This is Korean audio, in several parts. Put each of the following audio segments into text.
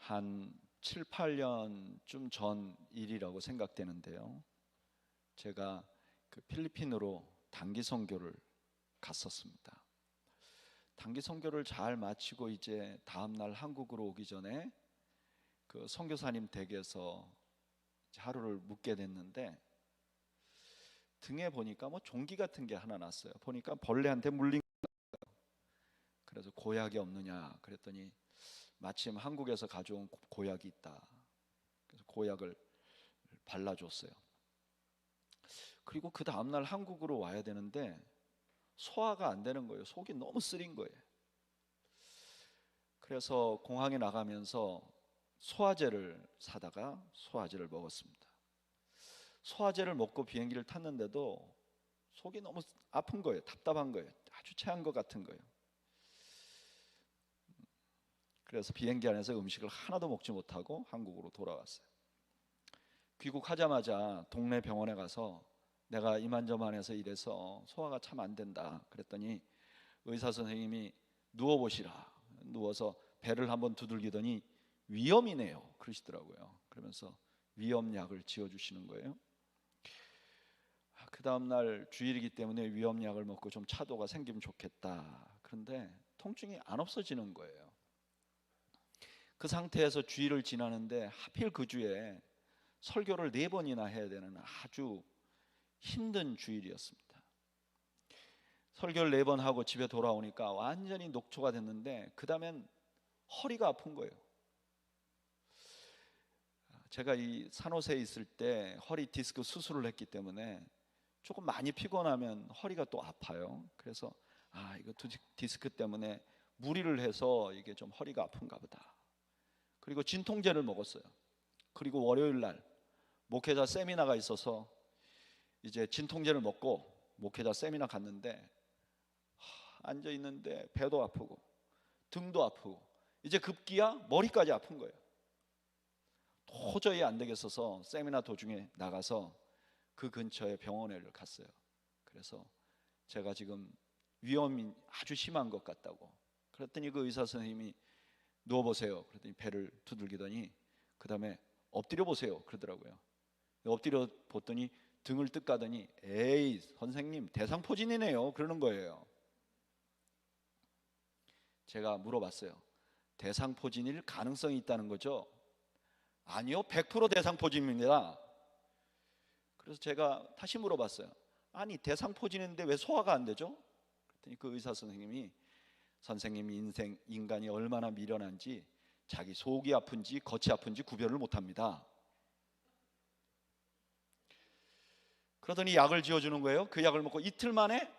한 7, 8년쯤 전 일이라고 생각되는데요. 제가 그 필리핀으로 단기 선교를 갔었습니다. 단기 선교를 잘 마치고 이제 다음 날 한국으로 오기 전에 그 선교사님 댁에서 하루를 묵게 됐는데 등에 보니까 뭐 종기 같은 게 하나 났어요. 보니까 벌레한테 물린 거예요. 그래서 고약이 없느냐 그랬더니 마침 한국에서 가져온 고약이 있다. 그래서 고약을 발라줬어요. 그리고 그 다음날 한국으로 와야 되는데 소화가 안 되는 거예요. 속이 너무 쓰린 거예요. 그래서 공항에 나가면서 소화제를 사다가 소화제를 먹었습니다. 소화제를 먹고 비행기를 탔는데도 속이 너무 아픈 거예요. 답답한 거예요. 아주 체한 것 같은 거예요. 그래서 비행기 안에서 음식을 하나도 먹지 못하고 한국으로 돌아왔어요. 귀국하자마자 동네 병원에 가서 내가 이만저만해서 이래서 소화가 참 안 된다 그랬더니 의사 선생님이 누워보시라. 누워서 배를 한번 두들기더니 위염이네요 그러시더라고요. 그러면서 위염약을 지어주시는 거예요. 그 다음날 주일이기 때문에 위염약을 먹고 좀 차도가 생기면 좋겠다. 그런데 통증이 안 없어지는 거예요. 그 상태에서 주일을 지나는데 하필 그 주에 설교를 4번이나 해야 되는 아주 힘든 주일이었습니다. 설교를 4번 하고 집에 돌아오니까 완전히 녹초가 됐는데 그 다음엔 허리가 아픈 거예요. 제가 이 산호세에 있을 때 허리 디스크 수술을 했기 때문에 조금 많이 피곤하면 허리가 또 아파요. 그래서 이거 디스크 때문에 무리를 해서 이게 좀 허리가 아픈가 보다. 그리고 진통제를 먹었어요. 그리고 월요일 날 목회자 세미나가 있어서 이제 진통제를 먹고 목회자 세미나 갔는데 앉아 있는데 배도 아프고 등도 아프고 이제 급기야 머리까지 아픈 거예요. 도저히 안 되겠어서 세미나 도중에 나가서 그 근처에 병원에 갔어요. 그래서 제가 지금 위험이 아주 심한 것 같다고 그랬더니 그 의사 선생님이 누워보세요. 그랬더니 배를 두들기더니 그 다음에 엎드려 보세요 그러더라고요. 엎드려 보더니 등을 뜩 가더니 에이 선생님 대상포진이네요 그러는 거예요. 제가 물어봤어요. 대상포진일 가능성이 있다는 거죠? 아니요 100% 대상포진입니다. 그래서 제가 다시 물어봤어요. 아니 대상포진인데 왜 소화가 안 되죠? 그랬더니 그 의사 선생님이 선생님 인간이 얼마나 미련한지 자기 속이 아픈지 겉이 아픈지 구별을 못합니다. 그러더니 약을 지어주는 거예요. 그 약을 먹고 이틀 만에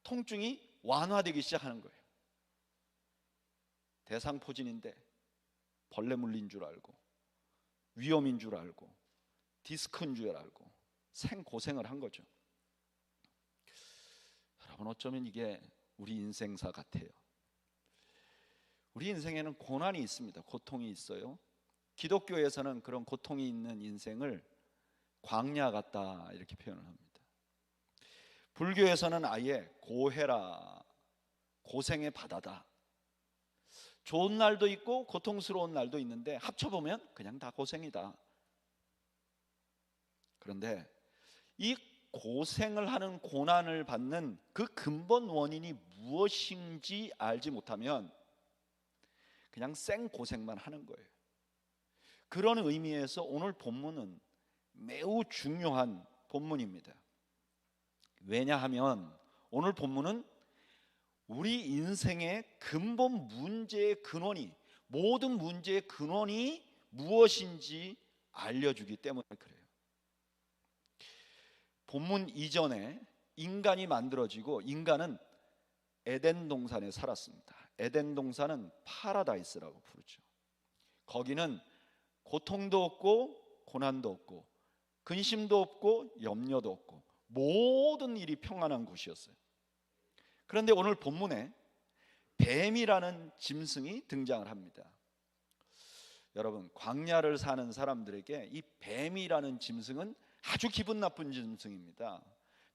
통증이 완화되기 시작하는 거예요. 대상포진인데 벌레 물린 줄 알고 위염인 줄 알고 디스크인 줄 알고 생고생을 한 거죠. 여러분 어쩌면 이게 우리 인생사 같아요. 우리 인생에는 고난이 있습니다. 고통이 있어요. 기독교에서는 그런 고통이 있는 인생을 광야 같다 이렇게 표현을 합니다. 불교에서는 아예 고해라 고생의 바다다. 좋은 날도 있고 고통스러운 날도 있는데 합쳐보면 그냥 다 고생이다. 그런데 이 고생을 하는 고난을 받는 그 근본 원인이 무엇인지 알지 못하면 그냥 생고생만 하는 거예요. 그런 의미에서 오늘 본문은 매우 중요한 본문입니다. 왜냐하면 오늘 본문은 우리 인생의 근본 문제의 근원이 모든 문제의 근원이 무엇인지 알려주기 때문에 그래요. 본문 이전에 인간이 만들어지고 인간은 에덴 동산에 살았습니다. 에덴 동산은 파라다이스라고 부르죠. 거기는 고통도 없고 고난도 없고 근심도 없고 염려도 없고 모든 일이 평안한 곳이었어요. 그런데 오늘 본문에 뱀이라는 짐승이 등장을 합니다. 여러분 광야를 사는 사람들에게 이 뱀이라는 짐승은 아주 기분 나쁜 짐승입니다.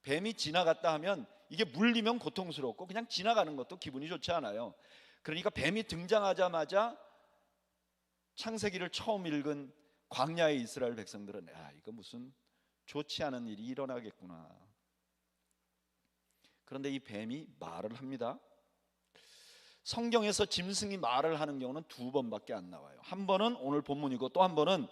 뱀이 지나갔다 하면 이게 물리면 고통스럽고 그냥 지나가는 것도 기분이 좋지 않아요. 그러니까 뱀이 등장하자마자 창세기를 처음 읽은 광야의 이스라엘 백성들은 이거 무슨 좋지 않은 일이 일어나겠구나. 그런데 이 뱀이 말을 합니다. 성경에서 짐승이 말을 하는 경우는 2번밖에 안 나와요. 한 번은 오늘 본문이고 또 한 번은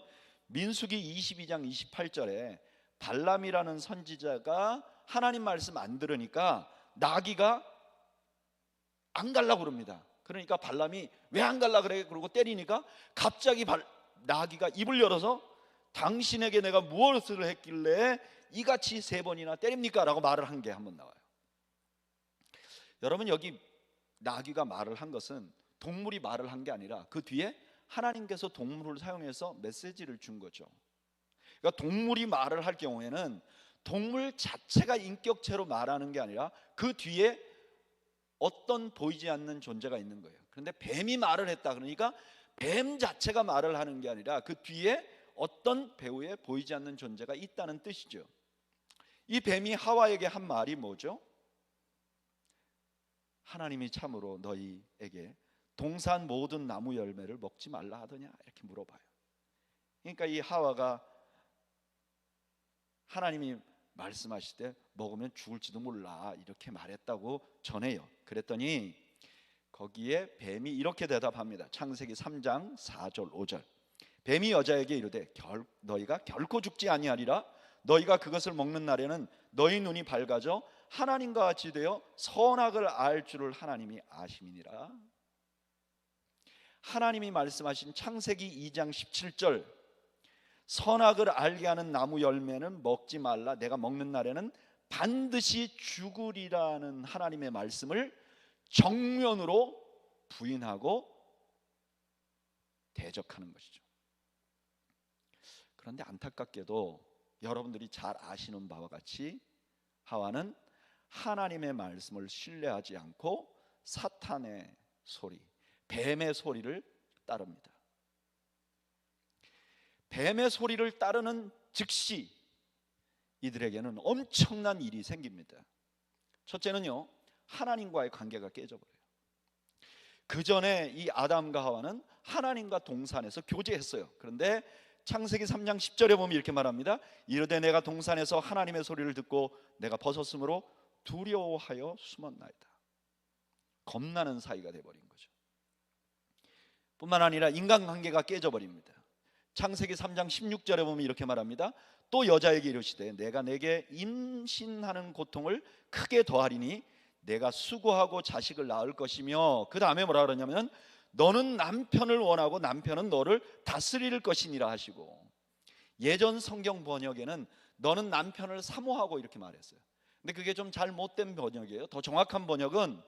민수기 22장 28절에 발람이라는 선지자가 하나님 말씀 안 들으니까 나귀가 안 갈라고 그럽니다. 그러니까 발람이 왜 안 갈라 그래? 그러고 때리니까 갑자기 나귀가 입을 열어서 당신에게 내가 무엇을 했길래 이같이 3번이나 때립니까? 라고 말을 한 게 한 번 나와요. 여러분, 여기 나귀가 말을 한 것은 동물이 말을 한 게 아니라 그 뒤에 하나님께서 동물을 사용해서 메시지를 준 거죠. 그러니까 동물이 말을 할 경우에는 동물 자체가 인격체로 말하는 게 아니라 그 뒤에 어떤 보이지 않는 존재가 있는 거예요. 그런데 뱀이 말을 했다 그러니까 뱀 자체가 말을 하는 게 아니라 그 뒤에 어떤 배후에 보이지 않는 존재가 있다는 뜻이죠. 이 뱀이 하와에게 한 말이 뭐죠? 하나님이 참으로 너희에게 동산 모든 나무 열매를 먹지 말라 하더냐? 이렇게 물어봐요. 그러니까 이 하와가 하나님이 말씀하실 때 먹으면 죽을지도 몰라 이렇게 말했다고 전해요. 그랬더니 거기에 뱀이 이렇게 대답합니다. 창세기 3장 4절 5절. 뱀이 여자에게 이르되 너희가 결코 죽지 아니하리라. 너희가 그것을 먹는 날에는 너희 눈이 밝아져 하나님과 같이 되어 선악을 알 줄을 하나님이 아심이니라. 하나님이 말씀하신 창세기 2장 17절 선악을 알게 하는 나무 열매는 먹지 말라. 내가 먹는 날에는 반드시 죽으리라는 하나님의 말씀을 정면으로 부인하고 대적하는 것이죠. 그런데 안타깝게도 여러분들이 잘 아시는 바와 같이 하와는 하나님의 말씀을 신뢰하지 않고 사탄의 소리, 뱀의 소리를 따릅니다. 뱀의 소리를 따르는 즉시 이들에게는 엄청난 일이 생깁니다. 첫째는요, 하나님과의 관계가 깨져버려요. 그 전에 이 아담과 하와는 하나님과 동산에서 교제했어요. 그런데 창세기 3장 10절에 보면 이렇게 말합니다. 이르되 내가 동산에서 하나님의 소리를 듣고 내가 벗었으므로 두려워하여 숨었나이다. 겁나는 사이가 돼버린 거죠. 뿐만 아니라 인간관계가 깨져버립니다. 창세기 3장 16절에 보면 이렇게 말합니다. 또 여자에게 이르시되 내가 내게 임신하는 고통을 크게 더하리니 내가 수고하고 자식을 낳을 것이며, 그 다음에 뭐라 그러냐면 너는 남편을 원하고 남편은 너를 다스릴 것이니라 하시고, 예전 성경 번역에는 너는 남편을 사모하고 이렇게 말했어요. 근데 그게 좀 잘못된 번역이에요. 더 정확한 번역은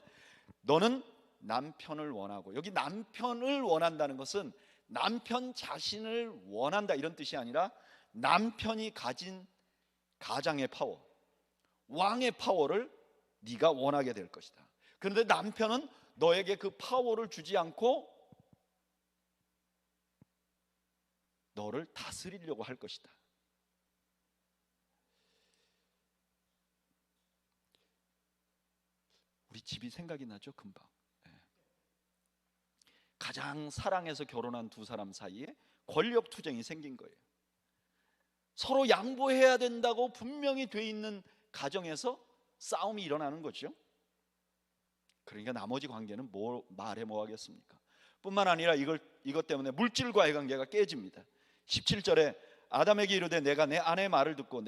너는 남편을 원하고, 여기 남편을 원한다는 것은 남편 자신을 원한다 이런 뜻이 아니라 남편이 가진 가장의 파워, 왕의 파워를 네가 원하게 될 것이다. 그런데 남편은 너에게 그 파워를 주지 않고 너를 다스리려고 할 것이다. 우리 집이 생각이 나죠, 금방. 가장 사랑해서 결혼한 두 사람 사이에 권력 투쟁이 생긴 거예요. 서로 양보해야 된다고 분명히 돼 있는 가정에서 싸움이 일어나는 거죠. 그러니까 나머지 관계는 말해 뭐 하겠습니까? 뿐만 아니라 이것 때문에 물질과의 관계가 깨집니다. 17절에 아담에게 이르되 내가 내 아내의 말을 듣고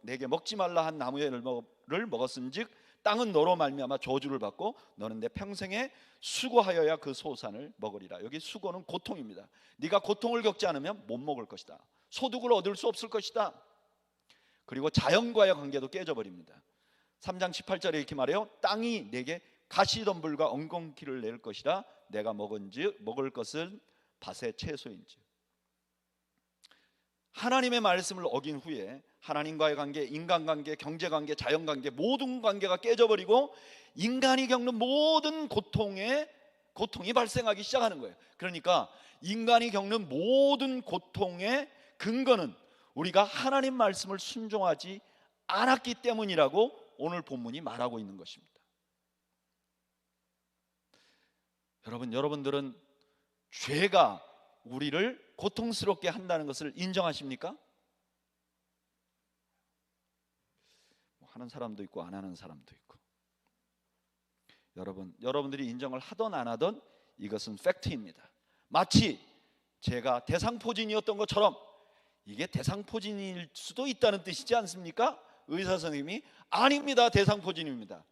내게 먹지 말라 한 나무의 열매를 먹었은즉 땅은 너로 말미암아 저주를 받고 너는 내 평생에 수고하여야 그 소산을 먹으리라. 여기 수고는 고통입니다. 네가 고통을 겪지 않으면 못 먹을 것이다. 소득을 얻을 수 없을 것이다. 그리고 자연과의 관계도 깨져버립니다. 3장 18절에 이렇게 말해요. 땅이 내게 가시덤불과 엉겅퀴를 낼 것이라. 내가 먹을 것은 밭의 채소인지. 하나님의 말씀을 어긴 후에 하나님과의 관계, 인간관계, 경제관계, 자연관계 모든 관계가 깨져버리고 인간이 겪는 모든 고통이 발생하기 시작하는 거예요. 그러니까 인간이 겪는 모든 고통의 근거는 우리가 하나님 말씀을 순종하지 않았기 때문이라고 오늘 본문이 말하고 있는 것입니다. 여러분들은 죄가 우리를 고통스럽게 한다는 것을 인정하십니까? 하는 사람도 있고 안 하는 사람도 있고. 여러분들이 인정을 하던 안 하던 이것은 팩트입니다. 마치 제가 대상포진이었던 것처럼 이게 대상포진일 수도 있다는 뜻이지 않습니까? 의사 선생님이 아닙니다, 대상포진입니다.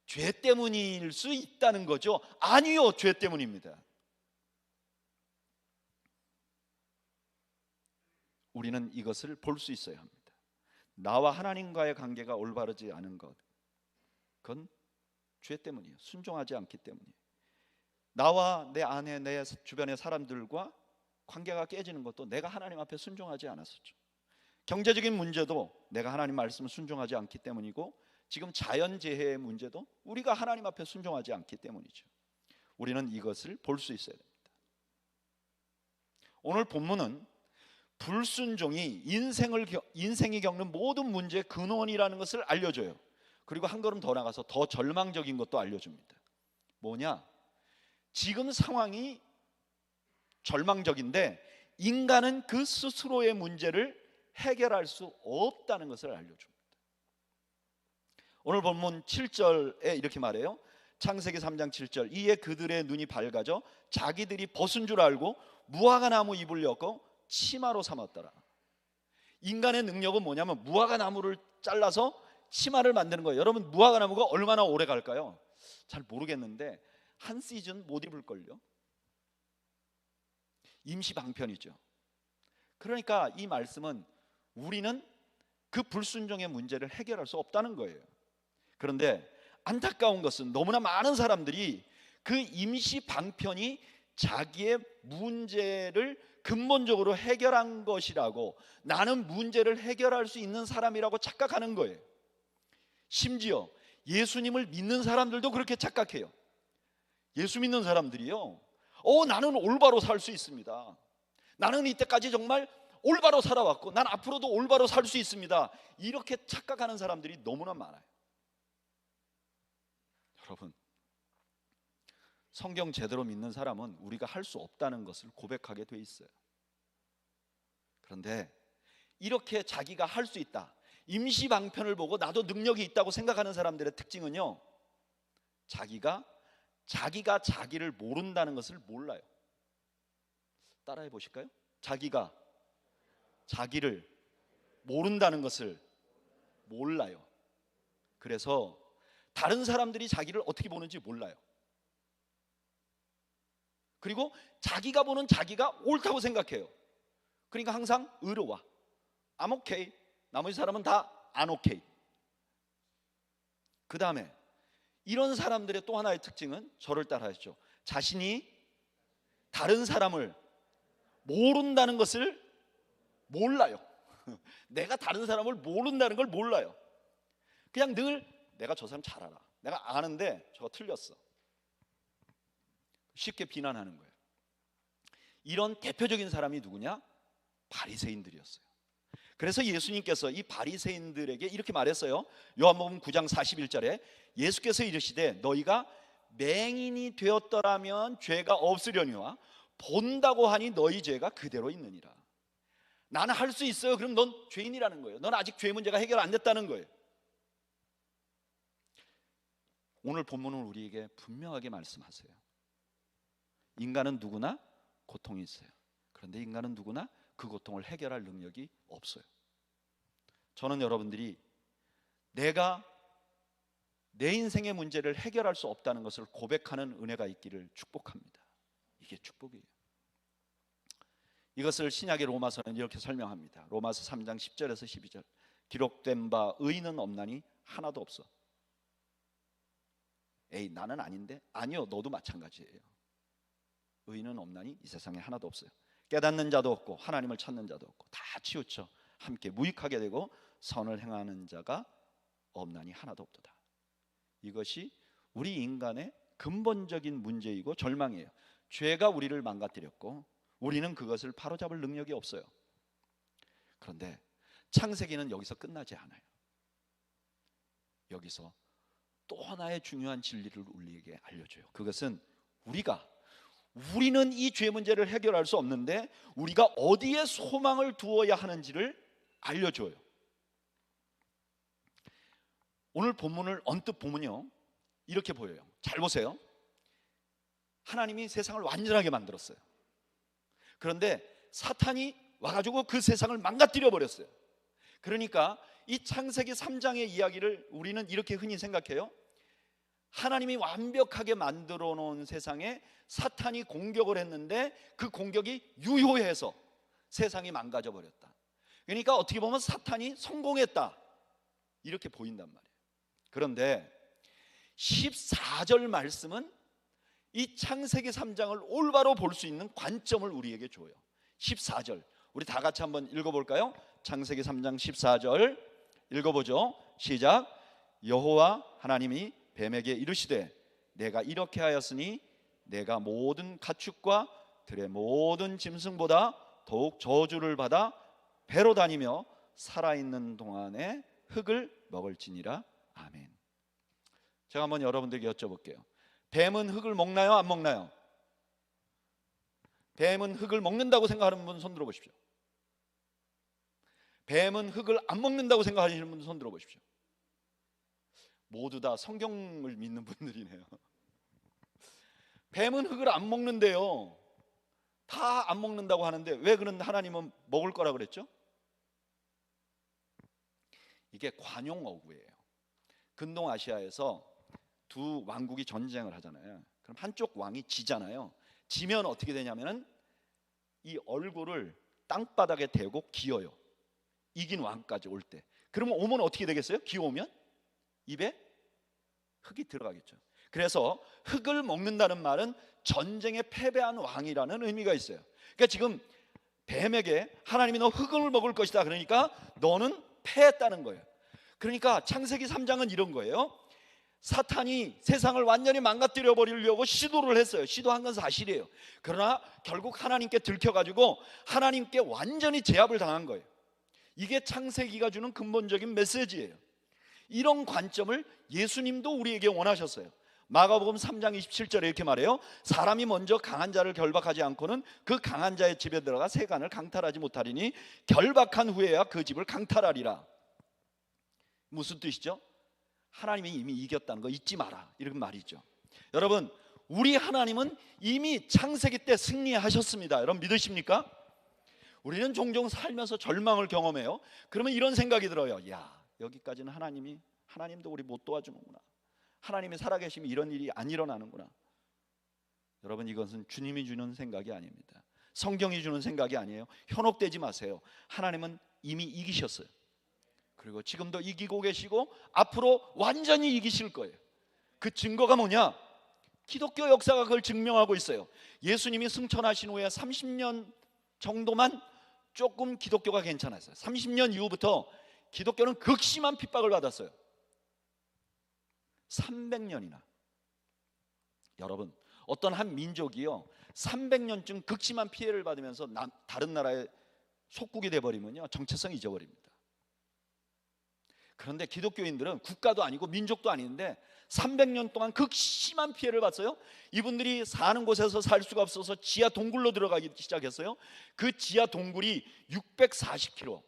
죄 때문일 수 있다는 거죠. 아니요, 죄 때문입니다. 우리는 이것을 볼 수 있어야 합니다. 나와 하나님과의 관계가 올바르지 않은 것, 그건 죄 때문이에요. 순종하지 않기 때문이에요. 나와 내 안에 내 주변의 사람들과 관계가 깨지는 것도 내가 하나님 앞에 순종하지 않았었죠. 경제적인 문제도 내가 하나님 말씀을 순종하지 않기 때문이고, 지금 자연재해의 문제도 우리가 하나님 앞에 순종하지 않기 때문이죠. 우리는 이것을 볼 수 있어야 됩니다. 오늘 본문은 불순종이 인생이 겪는 모든 문제의 근원이라는 것을 알려줘요. 그리고 한 걸음 더 나가서 더 절망적인 것도 알려줍니다. 뭐냐? 지금 상황이 절망적인데 인간은 그 스스로의 문제를 해결할 수 없다는 것을 알려줍니다. 오늘 본문 7절에 이렇게 말해요. 창세기 3장 7절, 이에 그들의 눈이 밝아져 자기들이 벗은 줄 알고 무화과 나무 잎을 엮어 치마로 삼았더라. 인간의 능력은 뭐냐면 무화과 나무를 잘라서 치마를 만드는 거예요. 여러분, 무화과 나무가 얼마나 오래 갈까요? 잘 모르겠는데 한 시즌 못 입을걸요. 임시 방편이죠. 그러니까 이 말씀은 우리는 그 불순종의 문제를 해결할 수 없다는 거예요. 그런데 안타까운 것은 너무나 많은 사람들이 그 임시 방편이 자기의 문제를 근본적으로 해결한 것이라고, 나는 문제를 해결할 수 있는 사람이라고 착각하는 거예요. 심지어 예수님을 믿는 사람들도 그렇게 착각해요. 예수 믿는 사람들이요, 나는 올바로 살 수 있습니다. 나는 이때까지 정말 올바로 살아왔고 난 앞으로도 올바로 살 수 있습니다. 이렇게 착각하는 사람들이 너무나 많아요. 여러분, 성경 제대로 믿는 사람은 우리가 할 수 없다는 것을 고백하게 돼 있어요. 그런데 이렇게 자기가 할 수 있다, 임시 방편을 보고 나도 능력이 있다고 생각하는 사람들의 특징은요, 자기가 자기를 모른다는 것을 몰라요. 따라해 보실까요? 자기가 자기를 모른다는 것을 몰라요. 그래서 다른 사람들이 자기를 어떻게 보는지 몰라요. 그리고 자기가 보는 자기가 옳다고 생각해요. 그러니까 항상 의로와 I'm okay, 나머지 사람은 다 안 okay. 그 다음에 이런 사람들의 또 하나의 특징은, 저를 따라하시죠, 자신이 다른 사람을 모른다는 것을 몰라요. 내가 다른 사람을 모른다는 걸 몰라요. 그냥 늘 내가 저 사람 잘 알아, 내가 아는데 저거 틀렸어, 쉽게 비난하는 거예요. 이런 대표적인 사람이 누구냐? 바리새인들이었어요. 그래서 예수님께서 이 바리새인들에게 이렇게 말했어요. 요한복음 9장 41절에 예수께서 이르시되 너희가 맹인이 되었더라면 죄가 없으려니와 본다고 하니 너희 죄가 그대로 있느니라. 나는 할 수 있어요. 그럼 넌 죄인이라는 거예요. 넌 아직 죄 문제가 해결 안 됐다는 거예요. 오늘 본문은 우리에게 분명하게 말씀하세요. 인간은 누구나 고통이 있어요. 그런데 인간은 누구나 그 고통을 해결할 능력이 없어요. 저는 여러분들이 내가 내 인생의 문제를 해결할 수 없다는 것을 고백하는 은혜가 있기를 축복합니다. 이게 축복이에요. 이것을 신약의 로마서는 이렇게 설명합니다. 로마서 3장 10절에서 12절, 기록된 바 의인은 없나니 하나도 없어. 에이, 나는 아닌데? 아니요, 너도 마찬가지예요. 의인은 없나니 이 세상에 하나도 없어요. 깨닫는 자도 없고 하나님을 찾는 자도 없고 다 치우쳐 함께 무익하게 되고 선을 행하는 자가 없나니 하나도 없도다. 이것이 우리 인간의 근본적인 문제이고 절망이에요. 죄가 우리를 망가뜨렸고 우리는 그것을 바로잡을 능력이 없어요. 그런데 창세기는 여기서 끝나지 않아요. 여기서 또 하나의 중요한 진리를 우리에게 알려줘요. 그것은 우리가 우리는 이 죄 문제를 해결할 수 없는데 우리가 어디에 소망을 두어야 하는지를 알려줘요. 오늘 본문을 언뜻 보면요, 이렇게 보여요. 잘 보세요. 하나님이 세상을 완전하게 만들었어요. 그런데 사탄이 와가지고 그 세상을 망가뜨려 버렸어요. 그러니까 이 창세기 3장의 이야기를 우리는 이렇게 흔히 생각해요. 하나님이 완벽하게 만들어 놓은 세상에 사탄이 공격을 했는데 그 공격이 유효해서 세상이 망가져 버렸다. 그러니까 어떻게 보면 사탄이 성공했다, 이렇게 보인단 말이에요. 그런데 14절 말씀은 이 창세기 3장을 올바로 볼 수 있는 관점을 우리에게 줘요. 14절 우리 다 같이 한번 읽어볼까요? 창세기 3장 14절 읽어보죠. 시작. 여호와 하나님이 뱀에게 이르시되 내가 이렇게 하였으니 내가 모든 가축과 들의 모든 짐승보다 더욱 저주를 받아 배로 다니며 살아있는 동안에 흙을 먹을지니라. 아멘. 제가 한번 여러분들에게 여쭤볼게요. 뱀은 흙을 먹나요? 안 먹나요? 뱀은 흙을 먹는다고 생각하는 분 손 들어보십시오. 뱀은 흙을 안 먹는다고 생각하시는 분 손 들어보십시오. 모두 다 성경을 믿는 분들이네요. 뱀은 흙을 안 먹는데요, 다 안 먹는다고 하는데 왜 그런 하나님은 먹을 거라 그랬죠? 이게 관용어구예요. 근동아시아에서 두 왕국이 전쟁을 하잖아요. 그럼 한쪽 왕이 지잖아요. 지면 어떻게 되냐면은 이 얼굴을 땅바닥에 대고 기어요. 이긴 왕까지 올 때. 그러면 오면 어떻게 되겠어요? 기어오면 입에 흙이 들어가겠죠. 그래서 흙을 먹는다는 말은 전쟁에 패배한 왕이라는 의미가 있어요. 그러니까 지금 뱀에게 하나님이 너 흙을 먹을 것이다, 그러니까 너는 패했다는 거예요. 그러니까 창세기 3장은 이런 거예요. 사탄이 세상을 완전히 망가뜨려 버리려고 시도를 했어요. 시도한 건 사실이에요. 그러나 결국 하나님께 들켜가지고 하나님께 완전히 제압을 당한 거예요. 이게 창세기가 주는 근본적인 메시지예요. 이런 관점을 예수님도 우리에게 원하셨어요. 마가복음 3장 27절에 이렇게 말해요. 사람이 먼저 강한 자를 결박하지 않고는 그 강한 자의 집에 들어가 세간을 강탈하지 못하리니 결박한 후에야 그 집을 강탈하리라. 무슨 뜻이죠? 하나님이 이미 이겼다는 거 잊지 마라, 이런 말이죠. 여러분, 우리 하나님은 이미 창세기 때 승리하셨습니다. 여러분 믿으십니까? 우리는 종종 살면서 절망을 경험해요. 그러면 이런 생각이 들어요. 야, 여기까지는 하나님도 우리 못 도와주는구나. 하나님이 살아계시면 이런 일이 안 일어나는구나. 여러분, 이것은 주님이 주는 생각이 아닙니다. 성경이 주는 생각이 아니에요. 현혹되지 마세요. 하나님은 이미 이기셨어요. 그리고 지금도 이기고 계시고 앞으로 완전히 이기실 거예요. 그 증거가 뭐냐? 기독교 역사가 그걸 증명하고 있어요. 예수님이 승천하신 후에 30년 정도만 조금 기독교가 괜찮았어요. 30년 이후부터 기독교는 극심한 핍박을 받았어요. 300년이나. 여러분, 어떤 한 민족이요 300년쯤 극심한 피해를 받으면서 다른 나라의 속국이 돼버리면요 정체성 잊어버립니다. 그런데 기독교인들은 국가도 아니고 민족도 아닌데 300년 동안 극심한 피해를 봤어요. 이분들이 사는 곳에서 살 수가 없어서 지하 동굴로 들어가기 시작했어요. 그 지하 동굴이 640km,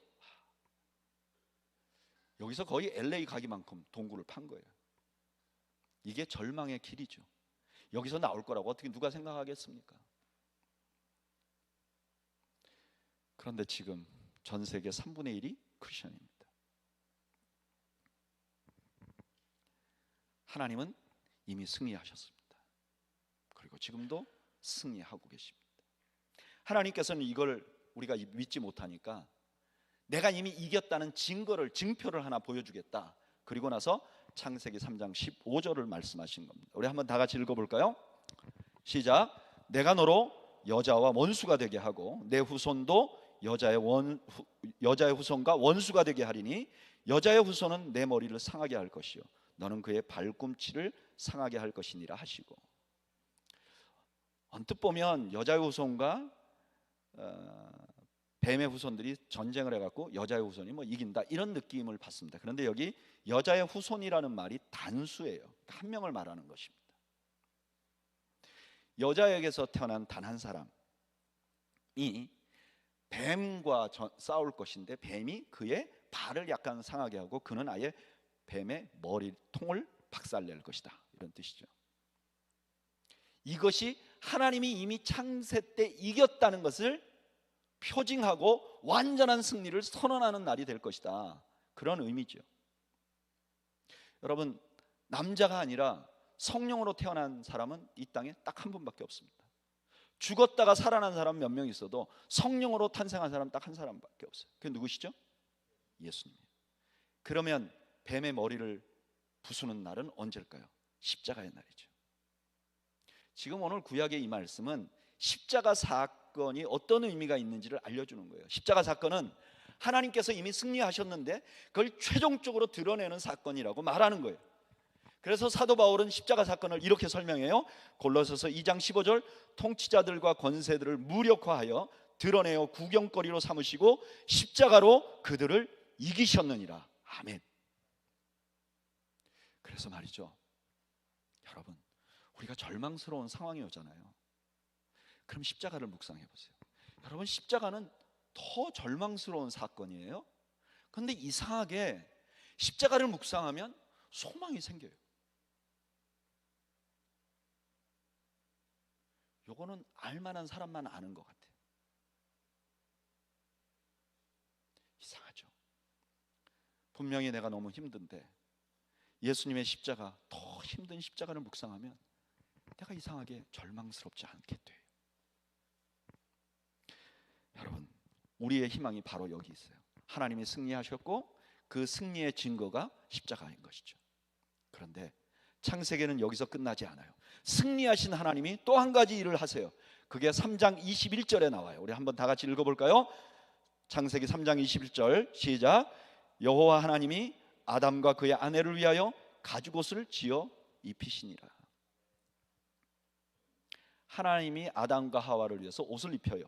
여기서 거의 LA 가기만큼 동굴을 판 거예요. 이게 절망의 길이죠. 여기서 나올 거라고 어떻게 누가 생각하겠습니까? 그런데 지금 전 세계 3분의 1이 크리스천입니다. 하나님은 이미 승리하셨습니다. 그리고 지금도 승리하고 계십니다. 하나님께서는 이걸 우리가 믿지 못하니까 내가 이미 이겼다는 증표를 하나 보여주겠다. 그리고 나서 창세기 3장 15절을 말씀하신 겁니다. 우리 한번 다 같이 읽어볼까요? 시작. 내가 너로 여자와 원수가 되게 하고 내 후손도 여자의 후손과 원수가 되게 하리니 여자의 후손은 내 머리를 상하게 할 것이요 너는 그의 발꿈치를 상하게 할 것이니라 하시고, 언뜻 보면 여자의 후손과 뱀의 후손들이 전쟁을 해갖고 여자의 후손이 뭐 이긴다 이런 느낌을 받습니다. 그런데 여기 여자의 후손이라는 말이 단수예요. 한 명을 말하는 것입니다. 여자에게서 태어난 단 한 사람이 뱀과 싸울 것인데 뱀이 그의 발을 약간 상하게 하고 그는 아예 뱀의 머리통을 박살낼 것이다, 이런 뜻이죠. 이것이 하나님이 이미 창세 때 이겼다는 것을 표징하고 완전한 승리를 선언하는 날이 될 것이다, 그런 의미죠. 여러분, 남자가 아니라 성령으로 태어난 사람은 이 땅에 딱 한 분밖에 없습니다. 죽었다가 살아난 사람 몇 명 있어도 성령으로 탄생한 사람 딱 한 사람밖에 없어요. 그게 누구시죠? 예수님. 그러면 뱀의 머리를 부수는 날은 언제일까요? 십자가의 날이죠. 지금 오늘 구약의 이 말씀은 십자가 사건이 어떤 의미가 있는지를 알려주는 거예요. 십자가 사건은 하나님께서 이미 승리하셨는데 그걸 최종적으로 드러내는 사건이라고 말하는 거예요. 그래서 사도 바울은 십자가 사건을 이렇게 설명해요. 골로새서 2장 15절, 통치자들과 권세들을 무력화하여 드러내어 구경거리로 삼으시고 십자가로 그들을 이기셨느니라. 아멘. 그래서 말이죠, 여러분, 우리가 절망스러운 상황이 오잖아요. 그럼 십자가를 묵상해 보세요. 여러분, 십자가는 더 절망스러운 사건이에요. 그런데 이상하게 십자가를 묵상하면 소망이 생겨요. 요거는 알만한 사람만 아는 것 같아요. 이상하죠. 분명히 내가 너무 힘든데 예수님의 십자가, 더 힘든 십자가를 묵상하면 내가 이상하게 절망스럽지 않게 돼요. 여러분, 우리의 희망이 바로 여기 있어요. 하나님이 승리하셨고 그 승리의 증거가 십자가인 것이죠. 그런데 창세기는 여기서 끝나지 않아요. 승리하신 하나님이 또 한 가지 일을 하세요. 그게 3장 21절에 나와요. 우리 한번 다 같이 읽어볼까요? 창세기 3장 21절 시작. 여호와 하나님이 아담과 그의 아내를 위하여 가죽옷을 지어 입히시니라. 하나님이 아담과 하와를 위해서 옷을 입혀요.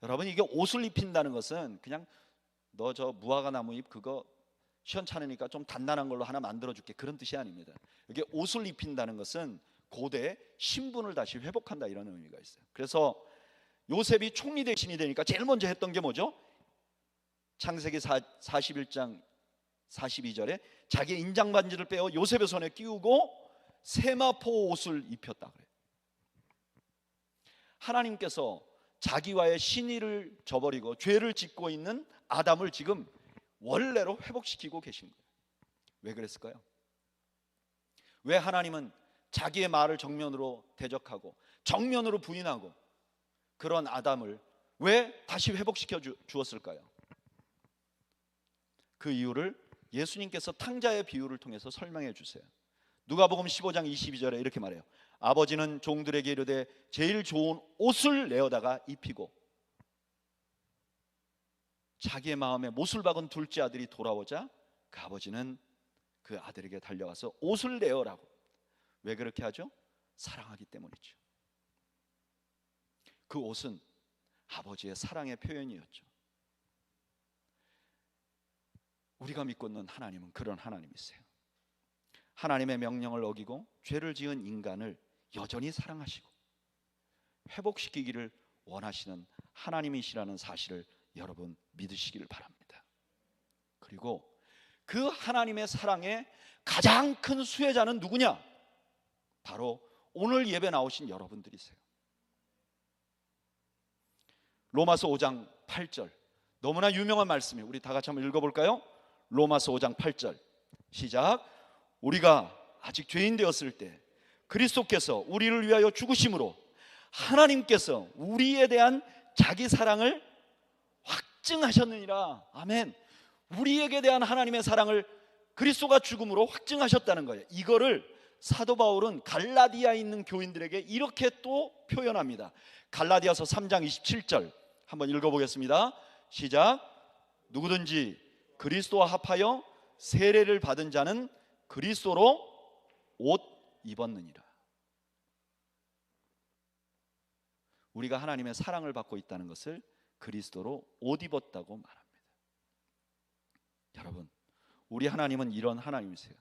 여러분, 이게 옷을 입힌다는 것은 그냥 너 저 무화과 나무 잎 그거 시원찮으니까 좀 단단한 걸로 하나 만들어줄게, 그런 뜻이 아닙니다. 이게 옷을 입힌다는 것은 고대 신분을 다시 회복한다, 이런 의미가 있어요. 그래서 요셉이 총리 대신이 되니까 제일 먼저 했던 게 뭐죠? 창세기 41장 42절에 자기의 인장 반지를 빼어 요셉의 손에 끼우고 세마포 옷을 입혔다 그래요. 하나님께서 자기와의 신의를 저버리고 죄를 짓고 있는 아담을 지금 원래로 회복시키고 계신 거예요. 왜 그랬을까요? 왜 하나님은 자기의 말을 정면으로 대적하고 정면으로 부인하고 그런 아담을 왜 다시 회복시켜 주었을까요? 그 이유를 예수님께서 탕자의 비유를 통해서 설명해 주세요. 누가복음 15장 22절에 이렇게 말해요. 아버지는 종들에게 이르되 제일 좋은 옷을 내어다가 입히고, 자기의 마음에 못을 박은 둘째 아들이 돌아오자 그 아버지는 그 아들에게 달려가서 옷을 내어라고. 왜 그렇게 하죠? 사랑하기 때문이죠. 그 옷은 아버지의 사랑의 표현이었죠. 우리가 믿고 있는 하나님은 그런 하나님이세요. 하나님의 명령을 어기고 죄를 지은 인간을 여전히 사랑하시고 회복시키기를 원하시는 하나님이시라는 사실을 여러분 믿으시기를 바랍니다. 그리고 그 하나님의 사랑의 가장 큰 수혜자는 누구냐? 바로 오늘 예배 나오신 여러분들이세요. 로마서 5장 8절, 너무나 유명한 말씀이에요. 우리 다 같이 한번 읽어볼까요? 로마서 5장 8절 시작. 우리가 아직 죄인 되었을 때 그리스도께서 우리를 위하여 죽으심으로 하나님께서 우리에 대한 자기 사랑을 확증하셨느니라. 아멘. 우리에게 대한 하나님의 사랑을 그리스도가 죽음으로 확증하셨다는 거예요. 이거를 사도 바울은 갈라디아에 있는 교인들에게 이렇게 또 표현합니다. 갈라디아서 3장 27절 한번 읽어보겠습니다. 시작. 누구든지 그리스도와 합하여 세례를 받은 자는 그리스도로 옷 입었느니라. 우리가 하나님의 사랑을 받고 있다는 것을 그리스도로 옷 입었다고 말합니다. 여러분, 우리 하나님은 이런 하나님이세요.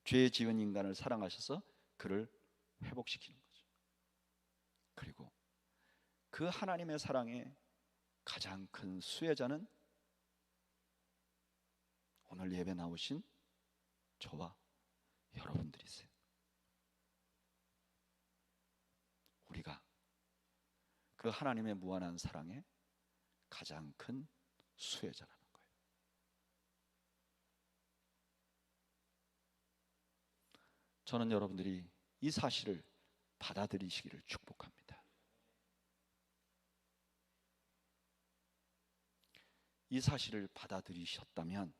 죄 지은 인간을 사랑하셔서 그를 회복시키는 거죠. 그 하나님의 사랑의 가장 큰 수혜자는 오늘 예배 나오신 저와 여러분들이세요. 우리가 그 하나님의 무한한 사랑의 가장 큰 수혜자라는 거예요. 저는 여러분들이 이 사실을 받아들이시기를 축복합니다. 이 사실을 받아들이셨다면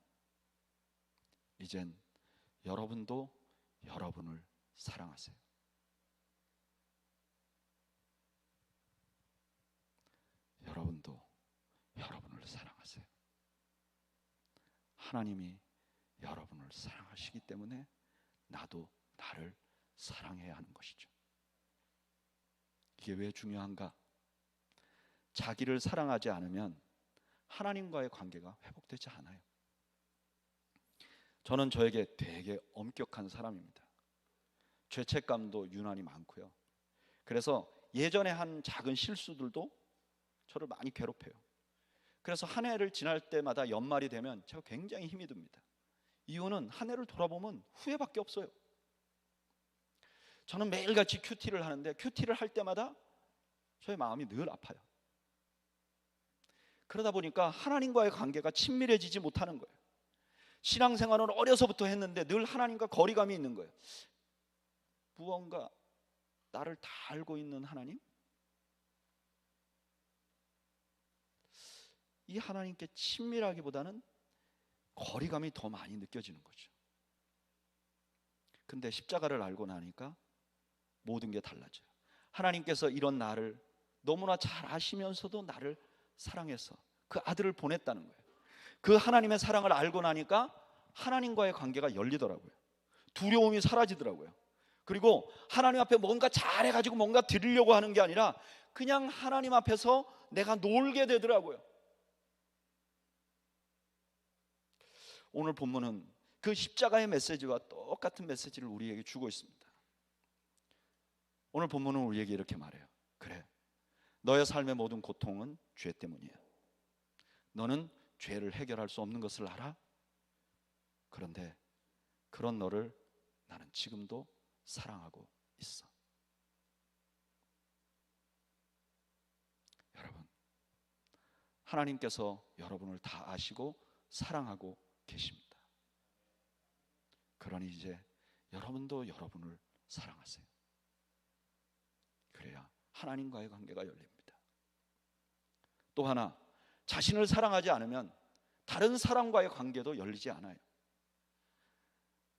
이젠 여러분도 여러분을 사랑하세요. 여러분도 여러분을 사랑하세요. 하나님이 여러분을 사랑하시기 때문에 나도 나를 사랑해야 하는 것이죠. 이게 왜 중요한가? 자기를 사랑하지 않으면 하나님과의 관계가 회복되지 않아요. 저는 저에게 되게 엄격한 사람입니다. 죄책감도 유난히 많고요. 그래서 예전에 한 작은 실수들도 저를 많이 괴롭혀요. 그래서 한 해를 지날 때마다 연말이 되면 제가 굉장히 힘이 듭니다. 이유는 한 해를 돌아보면 후회밖에 없어요. 저는 매일같이 큐티를 하는데 큐티를 할 때마다 저의 마음이 늘 아파요. 그러다 보니까 하나님과의 관계가 친밀해지지 못하는 거예요. 신앙생활은 어려서부터 했는데 늘 하나님과 거리감이 있는 거예요. 무언가 나를 다 알고 있는 하나님? 이 하나님께 친밀하기보다는 거리감이 더 많이 느껴지는 거죠. 근데 십자가를 알고 나니까 모든 게 달라져요. 하나님께서 이런 나를 너무나 잘 아시면서도 나를 사랑해서 그 아들을 보냈다는 거예요. 그 하나님의 사랑을 알고 나니까 하나님과의 관계가 열리더라고요. 두려움이 사라지더라고요. 그리고 하나님 앞에 뭔가 잘해가지고 뭔가 드리려고 하는 게 아니라 그냥 하나님 앞에서 내가 놀게 되더라고요. 오늘 본문은 그 십자가의 메시지와 똑같은 메시지를 우리에게 주고 있습니다. 오늘 본문은 우리에게 이렇게 말해요. 그래, 너의 삶의 모든 고통은 죄 때문이야. 너는 죄를 해결할 수 없는 것을 알아? 그런데 그런 너를 나는 지금도 사랑하고 있어. 여러분, 하나님께서 여러분을 다 아시고 사랑하고 계십니다. 그러니 이제 여러분도 여러분을 사랑하세요. 그래야 하나님과의 관계가 열립니다. 또 하나, 자신을 사랑하지 않으면 다른 사람과의 관계도 열리지 않아요.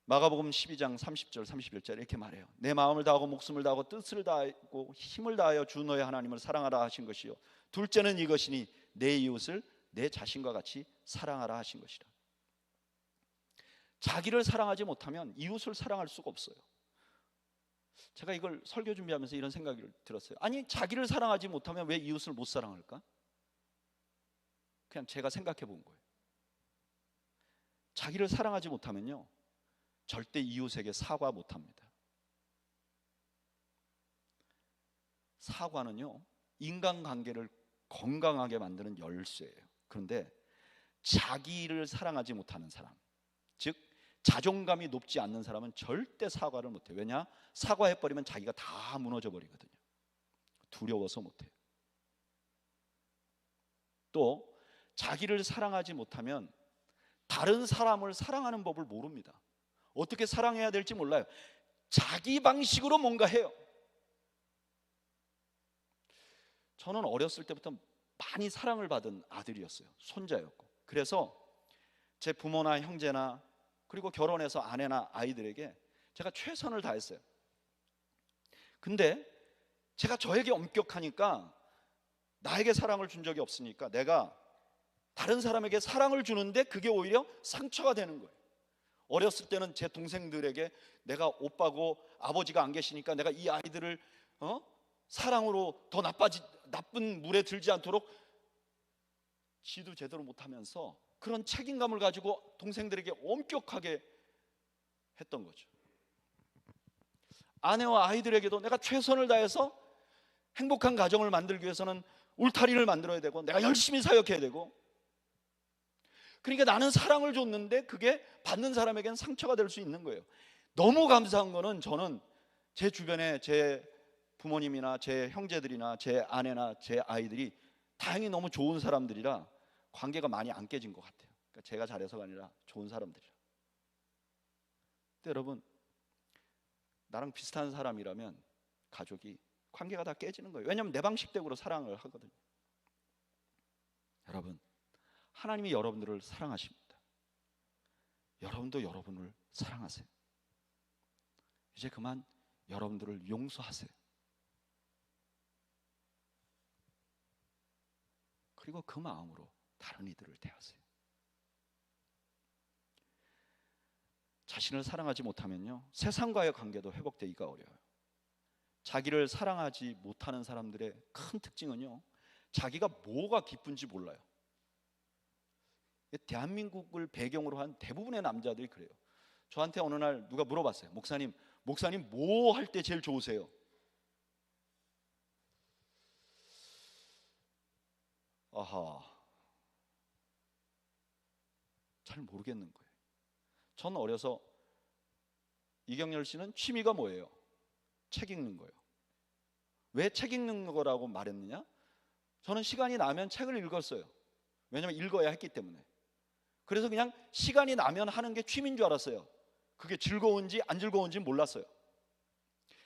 마가복음 12장 30절 31절 이렇게 말해요. 내 마음을 다하고 목숨을 다하고 뜻을 다하고 힘을 다하여 주 너의 하나님을 사랑하라 하신 것이요, 둘째는 이것이니 내 이웃을 내 자신과 같이 사랑하라 하신 것이라. 자기를 사랑하지 못하면 이웃을 사랑할 수가 없어요. 제가 이걸 설교 준비하면서 이런 생각이 들었어요. 아니, 자기를 사랑하지 못하면 왜 이웃을 못 사랑할까? 그냥 제가 생각해 본 거예요. 자기를 사랑하지 못하면요, 절대 이웃에게 사과 못합니다. 사과는요, 인간관계를 건강하게 만드는 열쇠예요. 그런데 자기를 사랑하지 못하는 사람, 즉 자존감이 높지 않는 사람은 절대 사과를 못해요. 왜냐? 사과해버리면 자기가 다 무너져 버리거든요. 두려워서 못해요. 또 자기를 사랑하지 못하면 다른 사람을 사랑하는 법을 모릅니다. 어떻게 사랑해야 될지 몰라요. 자기 방식으로 뭔가 해요. 저는 어렸을 때부터 많이 사랑을 받은 아들이었어요. 손자였고. 그래서 제 부모나 형제나 그리고 결혼해서 아내나 아이들에게 제가 최선을 다했어요. 근데 제가 저에게 엄격하니까, 나에게 사랑을 준 적이 없으니까 내가 다른 사람에게 사랑을 주는데 그게 오히려 상처가 되는 거예요. 어렸을 때는 제 동생들에게 내가 오빠고 아버지가 안 계시니까 내가 이 아이들을 사랑으로 더 나쁜 물에 들지 않도록 지도 제대로 못하면서 그런 책임감을 가지고 동생들에게 엄격하게 했던 거죠. 아내와 아이들에게도 내가 최선을 다해서 행복한 가정을 만들기 위해서는 울타리를 만들어야 되고 내가 열심히 사역해야 되고, 그러니까 나는 사랑을 줬는데 그게 받는 사람에겐 상처가 될 수 있는 거예요. 너무 감사한 거는 저는 제 주변에 제 부모님이나 제 형제들이나 제 아내나 제 아이들이 다행히 너무 좋은 사람들이라 관계가 많이 안 깨진 것 같아요. 그러니까 제가 잘해서가 아니라 좋은 사람들이라. 근데 여러분, 나랑 비슷한 사람이라면 가족이 관계가 다 깨지는 거예요. 왜냐하면 내 방식대로 사랑을 하거든요. 여러분, 하나님이 여러분들을 사랑하십니다. 여러분도 여러분을 사랑하세요. 이제 그만 여러분들을 용서하세요. 그리고 그 마음으로 다른 이들을 대하세요. 자신을 사랑하지 못하면요, 세상과의 관계도 회복되기가 어려워요. 자기를 사랑하지 못하는 사람들의 큰 특징은요, 자기가 뭐가 기쁜지 몰라요. 대한민국을 배경으로 한 대부분의 남자들이 그래요. 저한테 어느 날 누가 물어봤어요. 목사님 뭐 할 때 제일 좋으세요? 아하, 잘 모르겠는 거예요. 전 어려서 이경열 씨는 취미가 뭐예요? 책 읽는 거예요. 왜 책 읽는 거라고 말했느냐? 저는 시간이 나면 책을 읽었어요. 왜냐하면 읽어야 했기 때문에. 그래서 그냥 시간이 나면 하는 게 취미인 줄 알았어요. 그게 즐거운지 안 즐거운지 몰랐어요.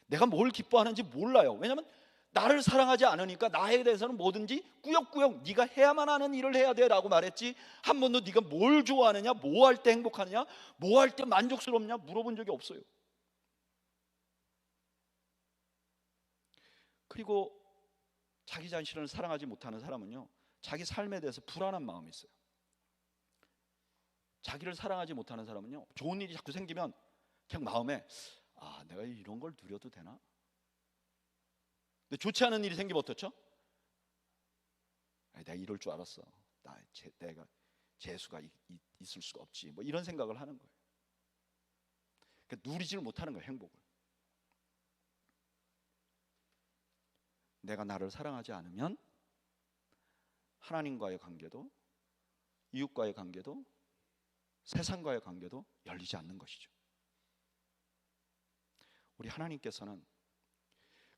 내가 뭘 기뻐하는지 몰라요. 왜냐하면 나를 사랑하지 않으니까 나에 대해서는 뭐든지 꾸역꾸역 네가 해야만 하는 일을 해야 돼 라고 말했지, 한 번도 네가 뭘 좋아하느냐, 뭐 할 때 행복하느냐, 뭐 할 때 만족스럽냐 물어본 적이 없어요. 그리고 자기 자신을 사랑하지 못하는 사람은요, 자기 삶에 대해서 불안한 마음이 있어요. 자기를 사랑하지 못하는 사람은요, 좋은 일이 자꾸 생기면 그냥 마음에 내가 이런 걸 누려도 되나? 근데 좋지 않은 일이 생기면 어떻죠? 내가 이럴 줄 알았어. 내가 재수가 있을 수가 없지. 뭐 이런 생각을 하는 거예요. 그러니까 누리지를 못하는 거예요, 행복을. 내가 나를 사랑하지 않으면 하나님과의 관계도, 이웃과의 관계도, 세상과의 관계도 열리지 않는 것이죠. 우리 하나님께서는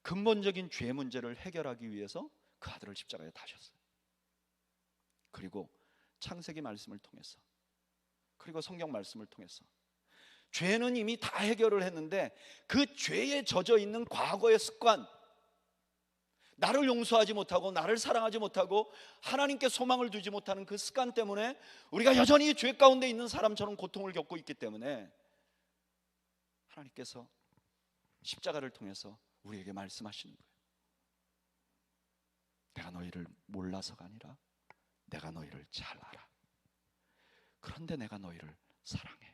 근본적인 죄 문제를 해결하기 위해서 그 아들을 십자가에 다셨어요. 그리고 창세기 말씀을 통해서, 그리고 성경 말씀을 통해서 죄는 이미 다 해결을 했는데 그 죄에 젖어 있는 과거의 습관, 나를 용서하지 못하고 나를 사랑하지 못하고 하나님께 소망을 두지 못하는 그 습관 때문에 우리가 여전히 죄 가운데 있는 사람처럼 고통을 겪고 있기 때문에 하나님께서 십자가를 통해서 우리에게 말씀하시는 거예요. 내가 너희를 몰라서가 아니라 내가 너희를 잘 알아. 그런데 내가 너희를 사랑해.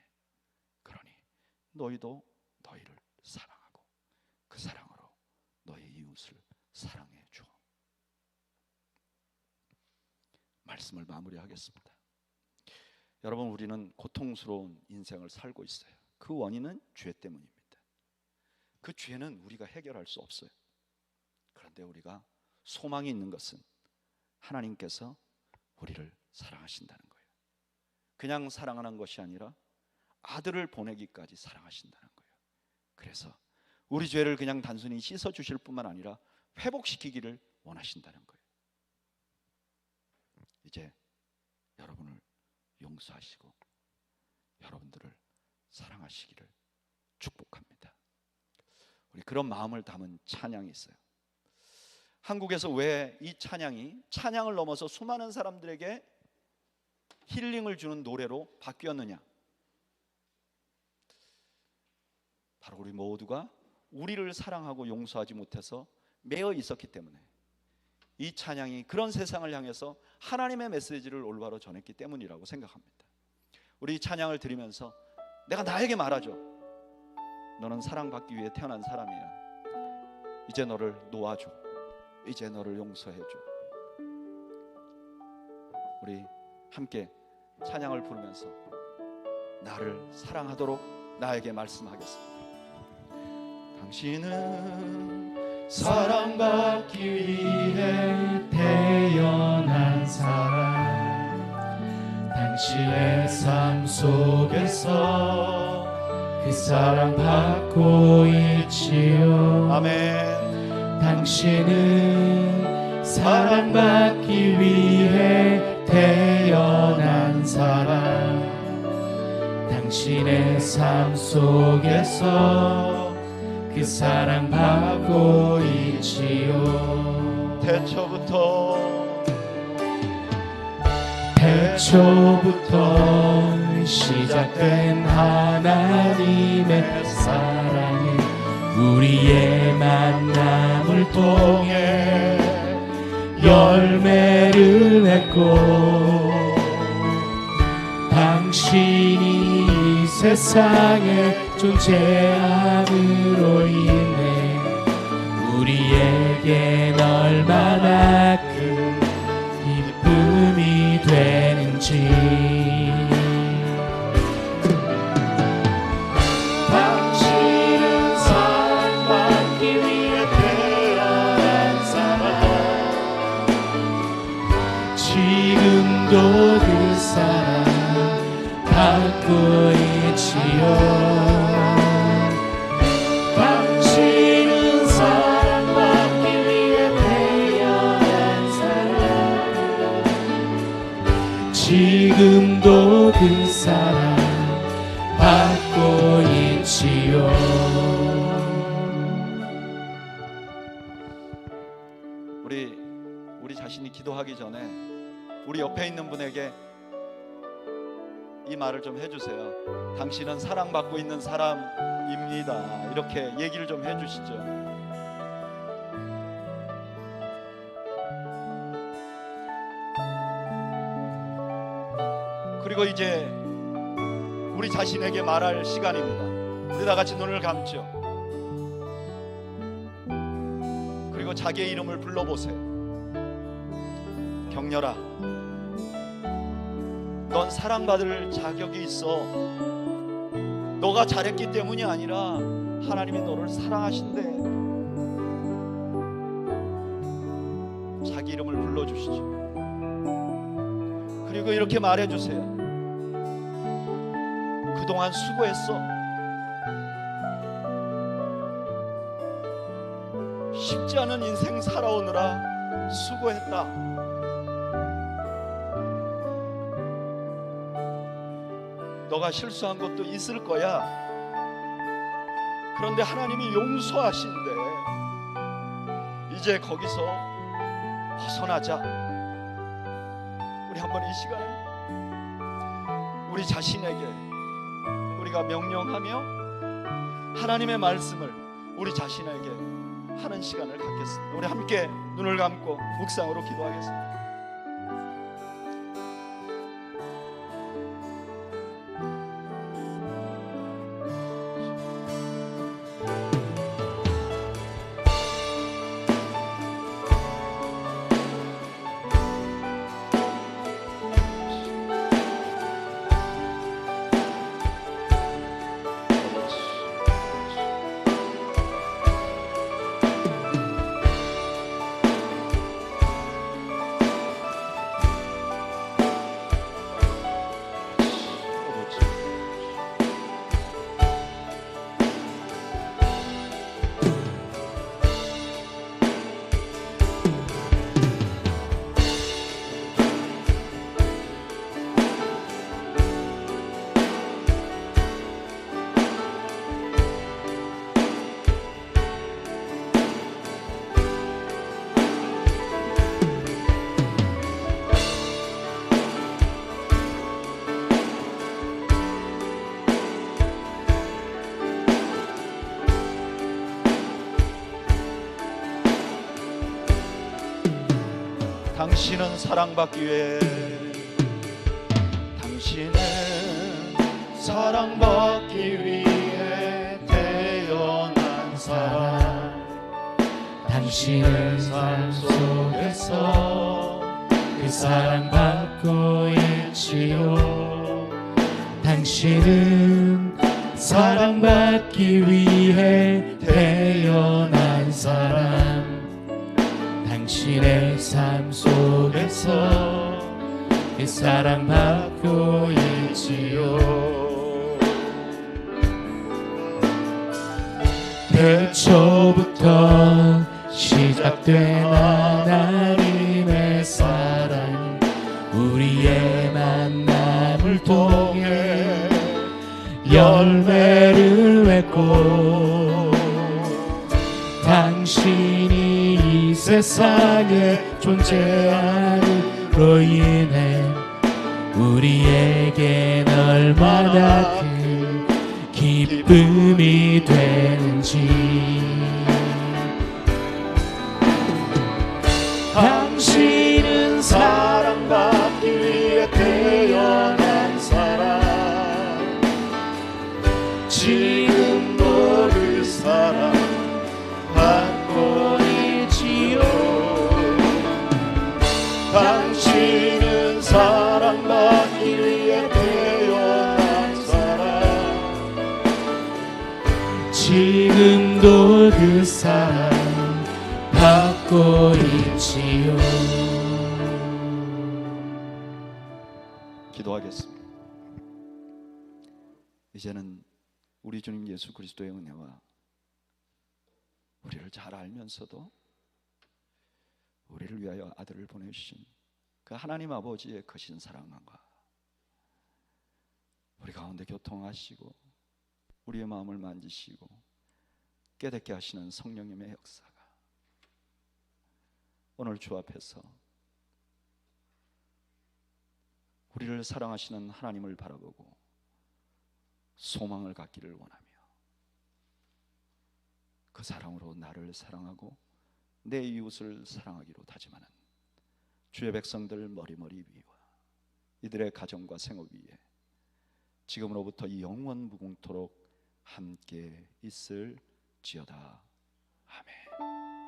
그러니 너희도 너희를 사랑하고 그 사랑으로 너희 이웃을 사랑해 줘. 말씀을 마무리하겠습니다. 여러분, 우리는 고통스러운 인생을 살고 있어요. 그 원인은 죄 때문입니다. 그 죄는 우리가 해결할 수 없어요. 그런데 우리가 소망이 있는 것은 하나님께서 우리를 사랑하신다는 거예요. 그냥 사랑하는 것이 아니라 아들을 보내기까지 사랑하신다는 거예요. 그래서 우리 죄를 그냥 단순히 씻어주실 뿐만 아니라 회복시키기를 원하신다는 거예요. 이제 여러분을 용서하시고 여러분들을 사랑하시기를 축복합니다. 우리 그런 마음을 담은 찬양이 있어요. 한국에서 왜 이 찬양을 넘어서 수많은 사람들에게 힐링을 주는 노래로 바뀌었느냐? 바로 우리 모두가 우리를 사랑하고 용서하지 못해서 매여 있었기 때문에, 이 찬양이 그런 세상을 향해서 하나님의 메시지를 올바로 전했기 때문이라고 생각합니다. 우리 이 찬양을 들으면서 내가 나에게 말하죠. 너는 사랑받기 위해 태어난 사람이야. 이제 너를 놓아줘. 이제 너를 용서해줘. 우리 함께 찬양을 부르면서 나를 사랑하도록 나에게 말씀하겠습니다. 당신은 사랑받기 위해 태어난 사람, 당신의 삶 속에서 그 사랑 받고 있지요. 아멘. 당신은 사랑받기 위해 태어난 사람, 당신의 삶 속에서 그 사랑 받고 있지요. 태초부터 시작된 하나님의 사랑은 우리의 만남을 통해 열매를 맺고, 당신이 이 세상에 존재함으로 인해 우리에겐 얼마나 큰 기쁨이 되는지. 당신은 사랑받기 위해 태어난 사람, 지금도 그 사랑 받고 있지요. 당신은 사랑받기 위해 태어난 사람, 지금도 그 사랑 받고 있지요. 우리 자신이 기도하기 전에 우리 옆에 있는 분에게 이 말을 좀 해주세요. 당신은 사랑받고 있는 사람입니다. 이렇게 얘기를 좀 해주시죠. 그리고 이제 우리 자신에게 말할 시간입니다. 우리 다 같이 눈을 감죠. 그리고 자기의 이름을 불러보세요. 경렬아, 넌 사랑받을 자격이 있어. 너가 잘했기 때문이 아니라 하나님이 너를 사랑하신대. 자기 이름을 불러주시죠. 그리고 이렇게 말해주세요. 그동안 수고했어. 쉽지 않은 인생 살아오느라 수고했다. 너가 실수한 것도 있을 거야. 그런데 하나님이 용서하신대. 이제 거기서 벗어나자. 우리 한번 이 시간에 우리 자신에게 우리가 명령하며 하나님의 말씀을 우리 자신에게 하는 시간을 갖겠습니다. 우리 함께 눈을 감고 묵상으로 기도하겠습니다. 당신은 사랑받기 위해, 당신은 사랑받기 위해 태어난 사람, 당신의 삶 속에서 그 사랑 받고 있지요. 당신은 사랑받기 위해 태어난 사랑 당신의 삶 속에서 그 사랑 받고 있지요. 태초부터 시작된 하나님의 사랑 우리의 만남을 통해 열매를 맺고 당신이 이 세상에 존재함으로 인해 우리에겐 얼마나 큰 기쁨이 되는지. 당신은 사랑받기 위해 태어난 사람, 지금도 그 사랑 받고 있지요. 당신은 사랑받기 위해 태어난 사람, 지금도 그 사랑 받고 있지요. 기도하겠습니다. 이제는 우리 주님 예수 그리스도의 은혜와 우리를 잘 알면서도 우리를 위하여 아들을 보내주신 그 하나님 아버지의 거신 사랑과 우리 가운데 교통하시고 우리의 마음을 만지시고 깨닫게 하시는 성령님의 역사가 오늘 주 앞에서 우리를 사랑하시는 하나님을 바라보고 소망을 갖기를 원하며 그 사랑으로 나를 사랑하고 내 이웃을 사랑하기로 다짐하는 주의 백성들 머리머리 위와 이들의 가정과 생업 위에 지금으로부터 영원 무궁토록 함께 있을지어다. 아멘.